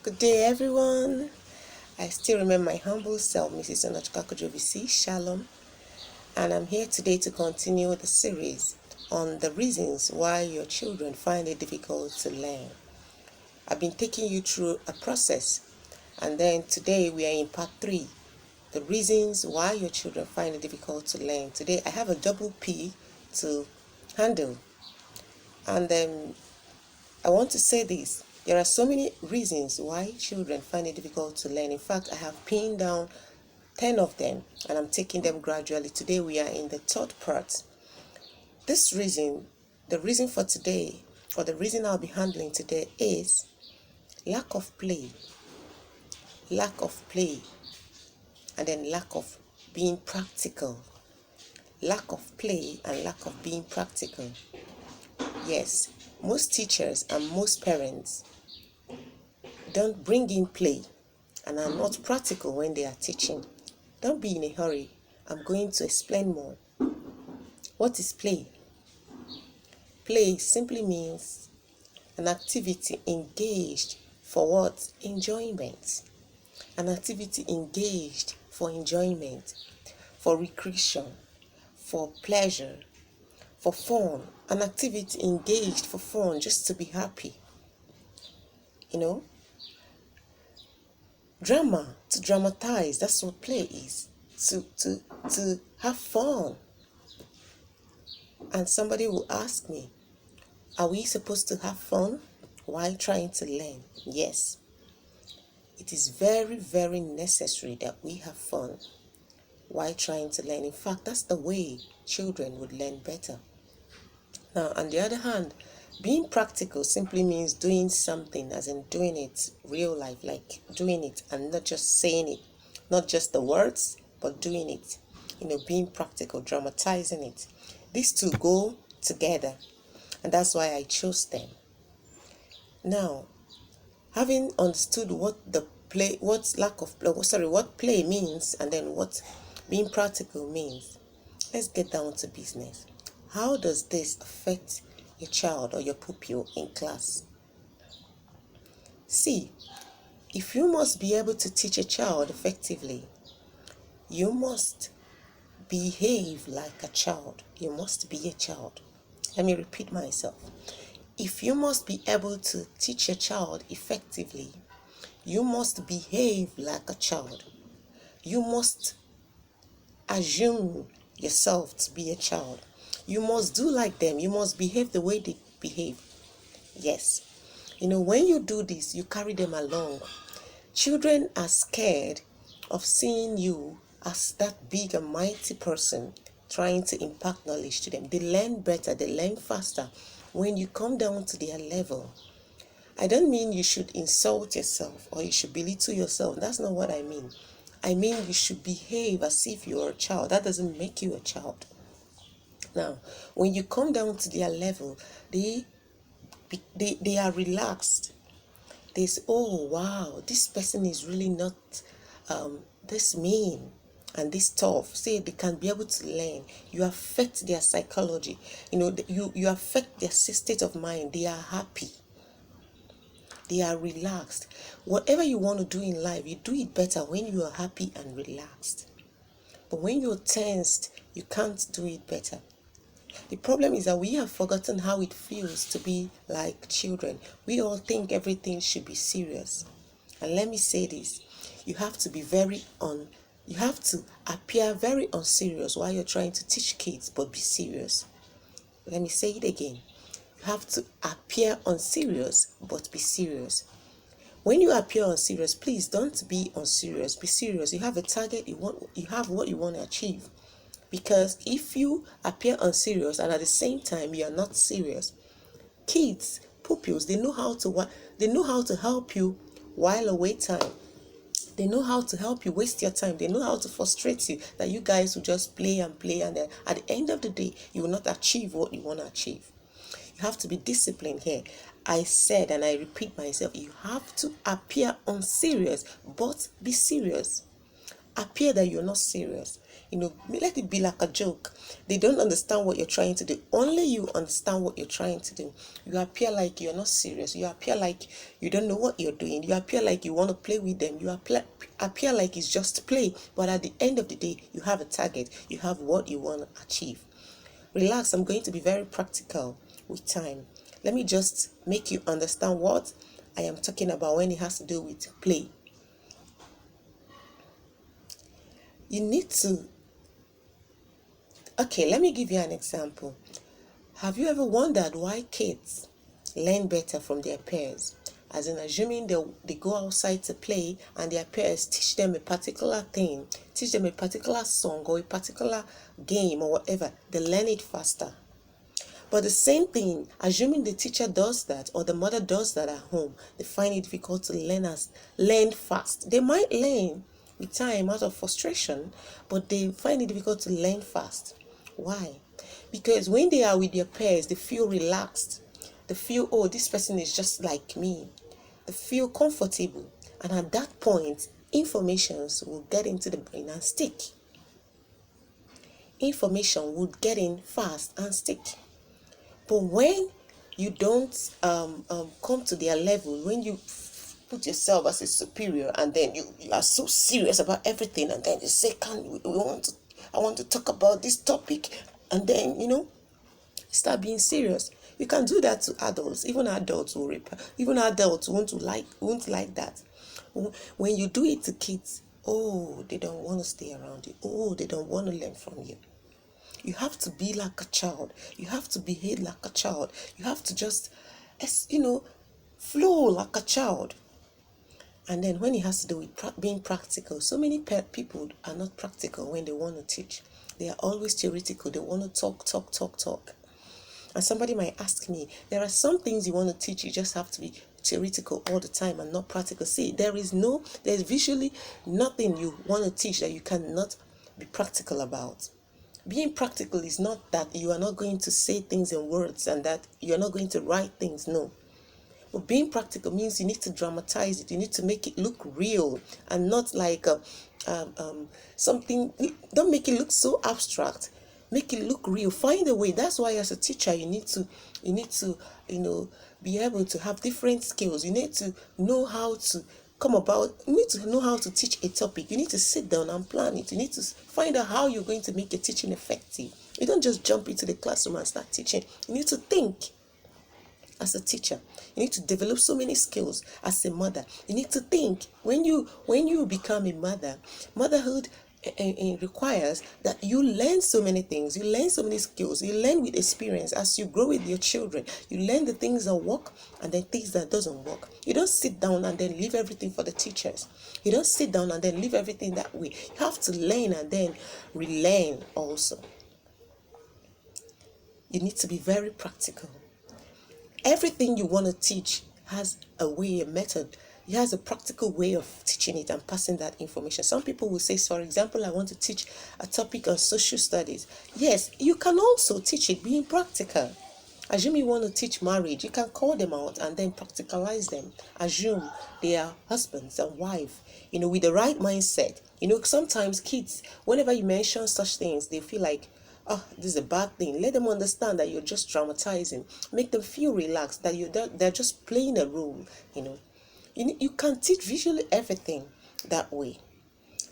Good day, everyone. I still remember my humble self, Mrs. Onachka Kojovisi, Shalom, and I'm here today to continue the series on the reasons why your children find it difficult to learn. I've been taking you through a process, and then today we are in part 3, the reasons why your children find it difficult to learn. Today I have a double P to handle, and I want to say this. There are so many reasons why children find it difficult to learn. In fact, I have pinned down 10 of them and I'm taking them gradually. Today we are in the third part. This reason, the reason for today, or the reason I'll be handling today is lack of play. Lack of play. And then lack of being practical. Lack of play and lack of being practical. Yes, most teachers and most parents don't bring in play and are not practical when they are teaching. Don't be in a hurry. I'm going to explain more. What is play? Play simply means an activity engaged for what? Enjoyment. An activity engaged for enjoyment, for recreation, for pleasure, for fun. An activity engaged for fun, just to be happy. Drama, to dramatize, that's what play is. To have fun. And somebody will ask me, are we supposed to have fun while trying to learn? Yes. It is very, very necessary that we have fun while trying to learn. In fact, that's the way children would learn better. Now, on the other hand, being practical simply means doing something, as in doing it real life, like doing it and not just saying it, not just the words, but doing it. Being practical, dramatizing it. These two go together, and that's why I chose them. Now, having understood what play means, and then what being practical means, let's get down to business. How does this affect your child or your pupil in class? See, if you must be able to teach a child effectively, you must behave like a child. You must be a child. Let me repeat myself. If you must be able to teach a child effectively, you must behave like a child. You must assume yourself to be a child. You must do like them. You must behave the way they behave. Yes. When you do this, you carry them along. Children are scared of seeing you as that big and mighty person trying to impart knowledge to them. They learn better, they learn faster when you come down to their level. I don't mean you should insult yourself or you should belittle yourself. That's not what I mean. I mean you should behave as if you're a child. That doesn't make you a child. Now, when you come down to their level, they are relaxed. They say, oh wow, this person is really not this mean and this tough. Say they can be able to learn. You affect their psychology. You affect their state of mind. They are happy. They are relaxed. Whatever you want to do in life, you do it better when you are happy and relaxed. But when you're tensed, you can't do it better. The problem is that we have forgotten how it feels to be like children. We all think everything should be serious. And let me say this, you have to appear very unserious while you're trying to teach kids, but be serious. Let me say it again. You have to appear unserious, but be serious. When you appear unserious, please don't be unserious. Be serious. You have a target, you have what you want to achieve. Because if you appear unserious and at the same time you are not serious, kids, pupils, they know how to help you while away time. They know how to help you waste your time. They know how to frustrate you, that you guys will just play and play, and then at the end of the day, you will not achieve what you want to achieve. You have to be disciplined here. I said, and I repeat myself, you have to appear unserious, but be serious. appear that you're not serious. Let it be like a joke. They don't understand what you're trying to do. Only you understand what you're trying to do. You appear like you're not serious. You appear like you don't know what you're doing. You appear like you want to play with them. You appear like it's just play. But at the end of the day, you have a target. You have what you want to achieve. Relax, I'm going to be very practical with time. Let me just make you understand what I am talking about when it has to do with play. You need to... Okay, let me give you an example. Have you ever wondered why kids learn better from their peers? As in, assuming they go outside to play and their peers teach them a particular thing, teach them a particular song or a particular game or whatever, they learn it faster. But the same thing, assuming the teacher does that or the mother does that at home, they find it difficult to learn fast. They might learn with time out of frustration, but they find it difficult to learn fast. Why? Because when they are with their peers, they feel relaxed. They feel, oh, this person is just like me. They feel comfortable. And at that point, informations will get into the brain and stick. Information would get in fast and stick. But when you don't come to their level, when you put yourself as a superior and then you are so serious about everything and then you say, I want to talk about this topic, and then start being serious. You can do that to adults. Even adults won't like that. When you do it to kids, oh, they don't want to stay around you. Oh, they don't want to learn from you. You have to be like a child. You have to behave like a child. You have to just, flow like a child. And then when it has to do with being practical, so many people are not practical when they want to teach. They are always theoretical. They want to talk. And somebody might ask me, there are some things you want to teach, you just have to be theoretical all the time and not practical. See, there's visually nothing you want to teach that you cannot be practical about. Being practical is not that you are not going to say things in words and that you are not going to write things, no. But being practical means you need to dramatize it. You need to make it look real and not like something. Don't make it look so abstract. Make it look real. Find a way. That's why as a teacher you need to be able to have different skills. You need to know how to you need to know how to teach a topic. You need to sit down and plan it. You need to find out how you're going to make your teaching effective. You don't just jump into the classroom and start teaching. You need to think. As a teacher, you need to develop so many skills. As a mother, you need to think. When you become a mother, motherhood requires that you learn so many things. You learn so many skills. You learn with experience. As you grow with your children, you learn the things that work and then things that doesn't work. You don't sit down and then leave everything for the teachers. You don't sit down and then leave everything that way. You have to learn and then relearn also. You need to be very practical. Everything you want to teach has a way, a method. It has a practical way of teaching it and passing that information. Some people will say, for example, I want to teach a topic on social studies. Yes, you can also teach it being practical. Assume you want to teach marriage. You can call them out and then practicalize them. Assume they are husbands and wives, with the right mindset. Sometimes kids, whenever you mention such things, they feel like, oh, this is a bad thing. Let them understand that you're just dramatizing. Make them feel relaxed, that they're just playing a role, You can teach visually everything that way.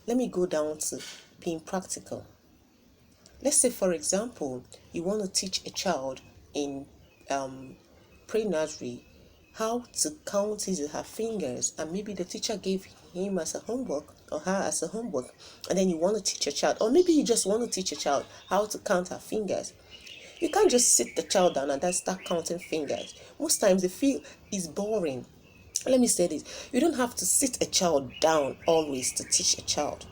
Let me go down to being practical. Let's say, for example, you want to teach a child in pre-nursery how to count his or her fingers, and maybe the teacher gave him as a homework or her as a homework, and then you want to teach a child, or maybe you just want to teach a child how to count her fingers. You can't just sit the child down and then start counting fingers. Most times they feel it's boring. Let me say this. You don't have to sit a child down always to teach a child.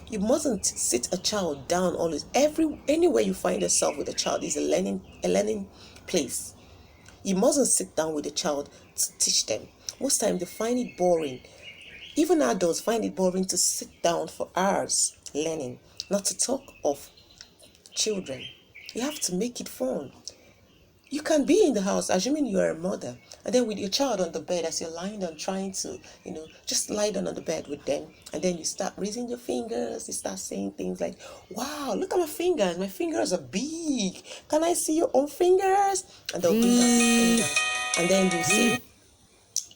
You mustn't sit a child down always. Anywhere you find yourself with a child is a learning place. You mustn't sit down with a child to teach them. Most times they find it boring. Even adults find it boring to sit down for hours learning, not to talk of children. You have to make it fun. You can be in the house, assuming you are a mother, and then with your child on the bed as you're lying down, trying to, just lie down on the bed with them, and then you start raising your fingers, you start saying things like, wow, look at my fingers are big. Can I see your own fingers? And they'll bring out the fingers. And then you say,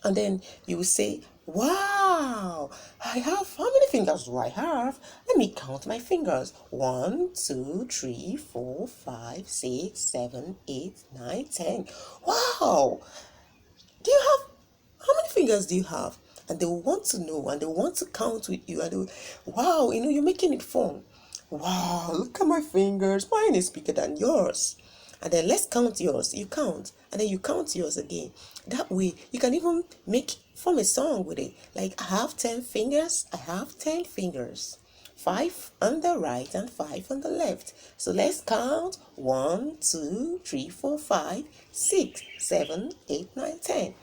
and then you will say, wow, I have, how many fingers do I have? Let me count my fingers. 1, 2, 3, 4, 5, 6, 7, 8, 9, 10. Wow, do you have, how many fingers do you have? And they will want to know, and they want to count with you, and they will, wow, you're making it fun. Wow, look at my fingers, mine is bigger than yours. And then let's count yours. You count, and then you count yours again. That way you can even form a song with it, like, I have 10 fingers, I have 10 fingers, 5 on the right and 5 on the left. So let's count: 1, 2, 3, 4, 5, 6, 7, 8, 9, 10.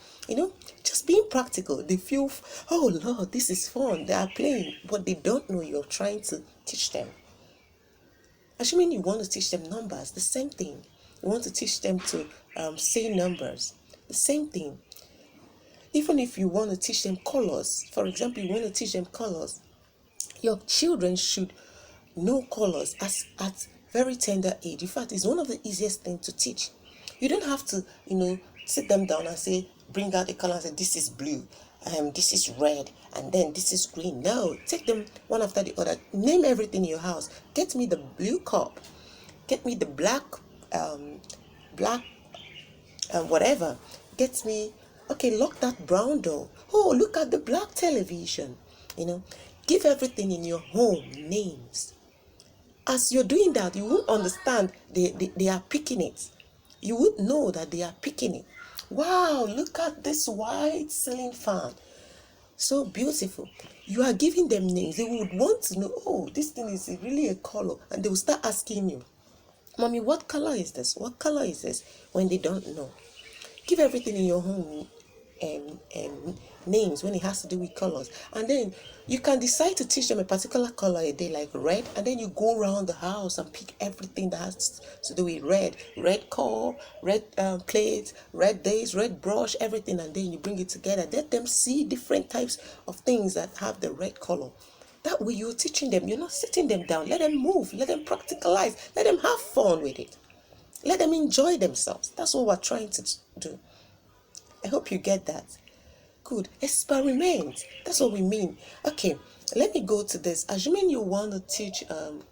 Just being practical. They feel, oh Lord, this is fun. They are playing, but they don't know you're trying to teach them. Assuming you want to teach them numbers, the same thing. You want to teach them to say numbers, the same thing. Even if you want to teach them colors, for example, you want to teach them colors, your children should know colors at very tender age. In fact, it's one of the easiest things to teach. You don't have to, sit them down and say, bring out a color and say, this is blue, this is red, and then this is green. No, take them one after the other. Name everything in your house. Get me the blue cup. Get me the black, whatever. Get me, okay, lock that brown door. Oh, look at the black television. Give everything in your home names. As you're doing that, you will understand they are picking it. You would know that they are picking it. Wow, look at this white ceiling fan. So beautiful. You are giving them names. They would want to know, oh, this thing is really a color. And they will start asking you, Mommy, what color is this? What color is this? When they don't know. Give everything in your home names when it has to do with colors, and then you can decide to teach them a particular color a day, like red, and then you go around the house and pick everything that has to do with red core, red plate, red days, red brush, everything, and then you bring it together. Let them see different types of things that have the red color. That way you're teaching them. You're not sitting them down. Let them move, let them practicalize, let them have fun with it, let them enjoy themselves. That's what we're trying to do. I hope you get that. Good. Experiment. That's what we mean. Okay, let me go to this. Assuming you want to teach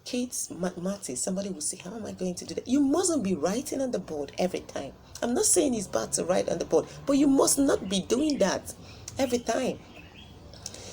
kids mathematics, somebody will say, how am I going to do that? You mustn't be writing on the board every time. I'm not saying it's bad to write on the board, but you must not be doing that every time.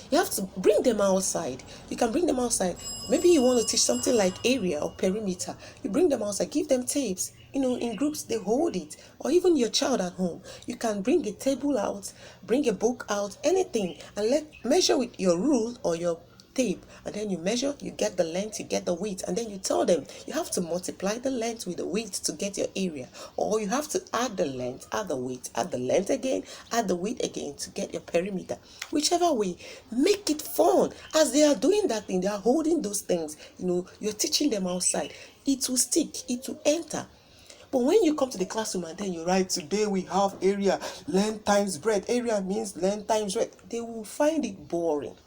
You have to bring them outside. You can bring them outside. Maybe you want to teach something like area or perimeter. You bring them outside, give them tapes. In groups, they hold it. Or even your child at home. You can bring a table out, bring a book out, anything, and measure with your rule or your tape, and then you measure, you get the length, you get the width, and then you tell them you have to multiply the length with the width to get your area, or you have to add the length, add the width, add the length again, add the width again to get your perimeter. Whichever way, make it fun. As they are doing that thing, they are holding those things, you're teaching them outside. It will stick, it will enter. But when you come to the classroom and then you write, today we have area, length times breadth. Area means length times breadth. They will find it boring.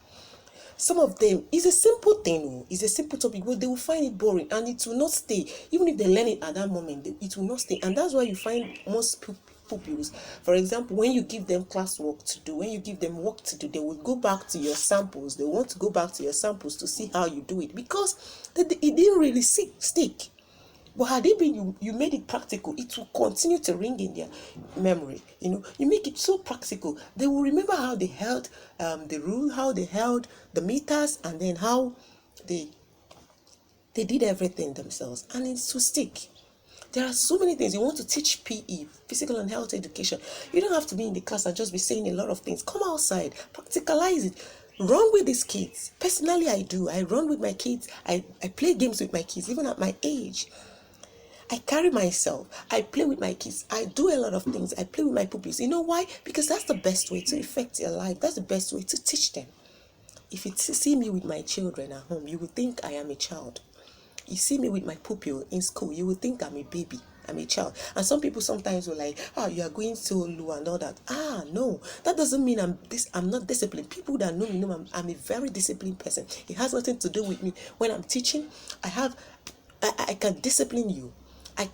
Some of them, it's a simple thing, it's a simple topic, but they will find it boring and it will not stay. Even if they learn it at that moment, it will not stay. And that's why you find most pupils, for example, when you give them classwork to do, when you give them work to do, they will go back to your samples. They want to go back to your samples to see how you do it, because it didn't really stick. But had it been you made it practical, it will continue to ring in their memory. You make it so practical. They will remember how they held the rule, how they held the meters, and then how they did everything themselves, and it will stick. There are so many things. You want to teach PE, physical and health education. You don't have to be in the class and just be saying a lot of things. Come outside, practicalize it. Run with these kids. Personally, I do. I run with my kids. I play games with my kids, even at my age. I carry myself. I play with my kids. I do a lot of things. I play with my pupils. You know why? Because that's the best way to affect their life. That's the best way to teach them. If you see me with my children at home, you will think I am a child. You see me with my pupil in school, you will think I'm a baby. I'm a child. And some people sometimes will like, you are going so low and all that. No, that doesn't mean I'm not disciplined. People that know me know I'm a very disciplined person. It has nothing to do with me. When I'm teaching, I can discipline you. I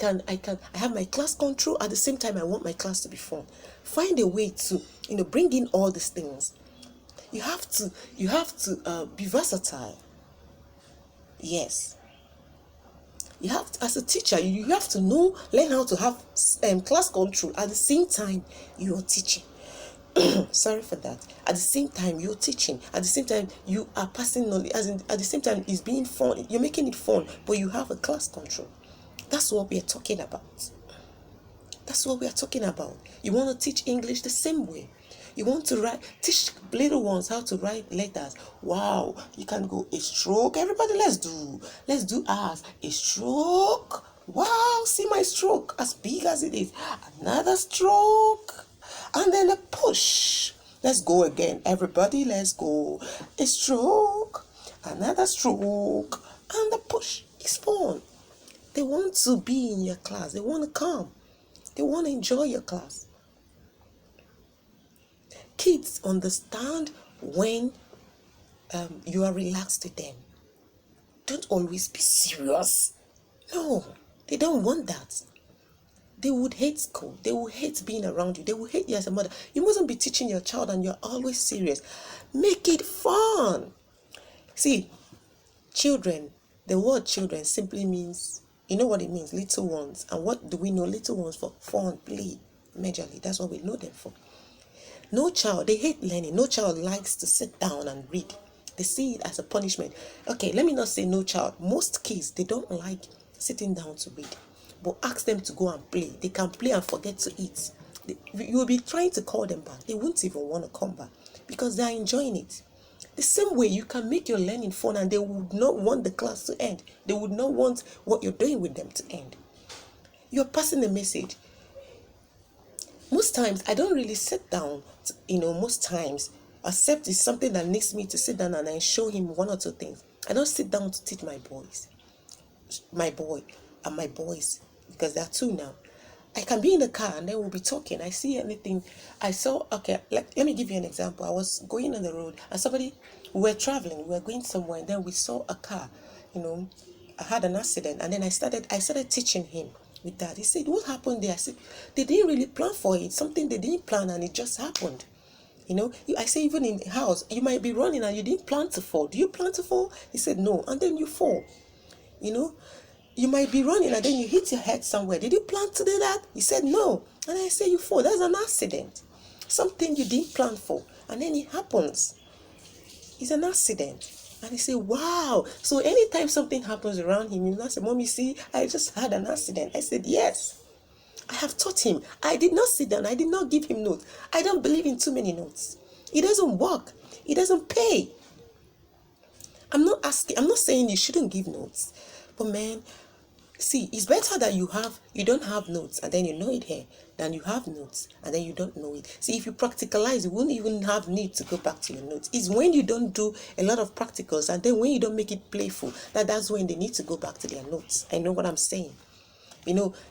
have my class control. At the same time, I want my class to be fun. Find a way to, bring in all these things. You have to be versatile. Yes. You have to, as a teacher, you have to learn how to have class control. At the same time, you're teaching. Sorry for that. At the same time, you're teaching. At the same time, you are passing knowledge. At the same time, it's being fun. You're making it fun, but you have a class control. That's what we are talking about. That's what we are talking about. You want to teach English the same way. You want to teach little ones how to write letters. Wow, you can go a stroke. Everybody, let's do ours. A stroke. Wow, see my stroke, as big as it is. Another stroke. And then a push. Let's go again. Everybody, let's go. A stroke. Another stroke. And the push. It's fun. They want to be in your class. They want to come. They want to enjoy your class. Kids understand when you are relaxed with them. Don't always be serious. No, they don't want that. They would hate school. They would hate being around you. They would hate you as a mother. You mustn't be teaching your child and you're always serious. Make it fun. See, children, the word children simply means, you know what it means, little ones. And what do we know little ones for? Fun, play, majorly. That's what we know them for. No child, they hate learning. No child likes to sit down and read. They see it as a punishment. Okay, let me not say no child. Most kids, they don't like sitting down to read. But ask them to go and play. They can play and forget to eat. You will be trying to call them back. They won't even want to come back because they are enjoying it. The same way you can make your learning fun and they would not want the class to end. They would not want what you're doing with them to end. You're passing a message. Most times, I don't really sit down, most times, except it's something that needs me to sit down and I show him one or two things. I don't sit down to teach my boy and my boys, because there are two now. I can be in the car and then we'll be talking. I see anything. Let me give you an example. I was going on the road and we were traveling, we were going somewhere, and then we saw a car, I had an accident, and then I started teaching him with that. He said, what happened there? I said, they didn't really plan for it. Something they didn't plan and it just happened. I say, even in the house, you might be running and you didn't plan to fall. Do you plan to fall? He said, no. And then you fall. You might be running and then you hit your head somewhere. Did you plan to do that? He said, no. And I say, you fall. That's an accident. Something you didn't plan for. And then it happens. It's an accident. And he said, wow. So anytime something happens around him, he will say, Mommy, see, I just had an accident. I said, yes. I have taught him. I did not sit down. I did not give him notes. I don't believe in too many notes. It doesn't work. It doesn't pay. I'm not saying you shouldn't give notes. But man, see, it's better that you don't have notes and then you know it here than you have notes and then you don't know it. See, if you practicalize, you won't even have need to go back to your notes. It's when you don't do a lot of practicals and then when you don't make it playful, that's when they need to go back to their notes. I know what I'm saying.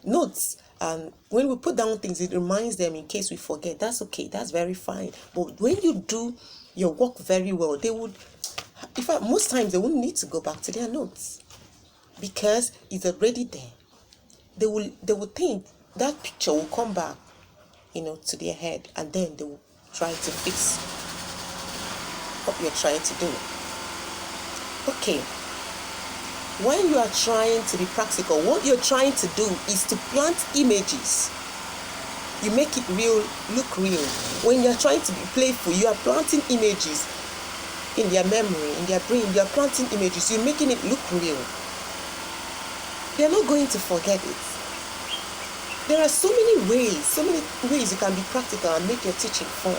Notes, when we put down things, it reminds them in case we forget. That's okay. That's very fine. But when you do your work very well, most times they won't need to go back to their notes because it's already there. They will think that picture will come back, to their head, and then they will try to fix what you're trying to do. Okay. When you are trying to be practical, what you're trying to do is to plant images. You make it look real. When you're trying to be playful, you are planting images in their memory, in their brain. You are planting images. You're making it look real. They're not going to forget it. There are so many ways you can be practical and make your teaching fun.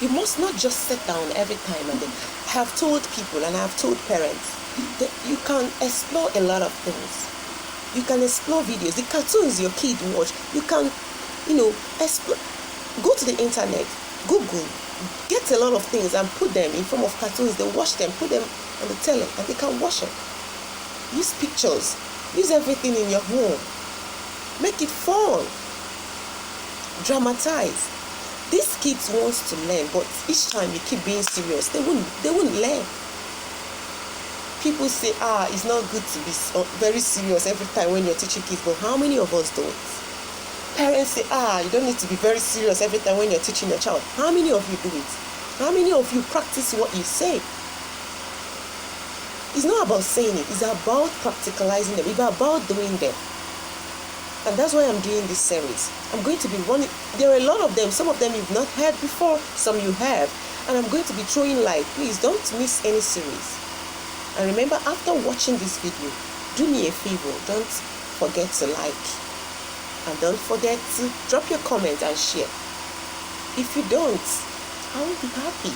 You must not just sit down every time and then. I have told people and I have told parents that you can explore a lot of things. You can explore videos. The cartoons your kid watch, you can, explore. Go to the internet, Google, get a lot of things and put them in form of cartoons. They watch them, put them on the tele and they can watch it. Use pictures. Use everything in your home. Make it fun. Dramatize. These kids wants to learn, but each time you keep being serious, they wouldn't learn. People say, it's not good to be very serious every time when you're teaching kids, but how many of us do it? Parents say, you don't need to be very serious every time when you're teaching your child. How many of you do it? How many of you practice what you say? It's not about saying it, it's about practicalizing them, it's about doing them. And that's why I'm doing this series. I'm going to be running, there are a lot of them, some of them you've not heard before, some you have, and I'm going to be throwing light. Please don't miss any series. And remember, after watching this video, do me a favor, don't forget to like, and don't forget to drop your comment and share. If you don't, I will be happy.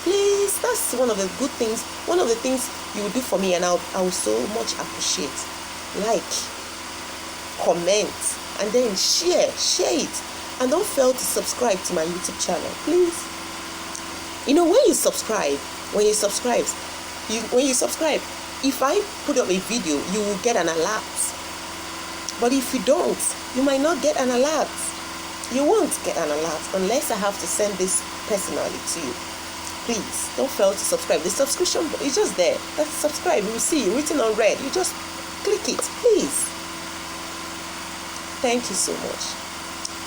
Please, that's one of the good things, one of the things you will do for me, and I will so much appreciate. Like, comment, and then share it, and don't fail to subscribe to my YouTube channel, please. When you subscribe, if I put up a video, you will get an alert. But if you don't, you might not get an alert. You won't get an alert unless I have to send this personally to you. Please don't fail to subscribe. The subscription is just there. That's subscribe. You will see written on red. You just click it, please. Thank you so much.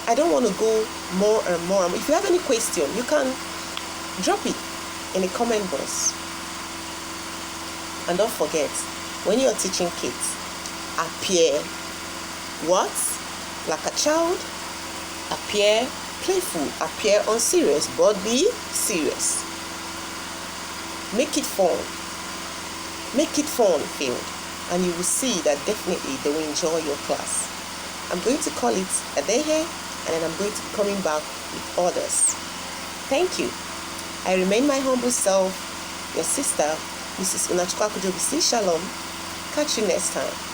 I don't want to go more and more. If you have any question, you can drop it in the comment box. And don't forget, when you're teaching kids, appear what? Like a child. Appear playful. Appear unserious, but be serious. Make it fun. Make it fun-filled, and you will see that definitely they will enjoy your class. I'm going to call it a day here, and then I'm going to be coming back with others. Thank you. I remain my humble self, your sister, Mrs. Unachukwu Akujobisi. Shalom. Catch you next time.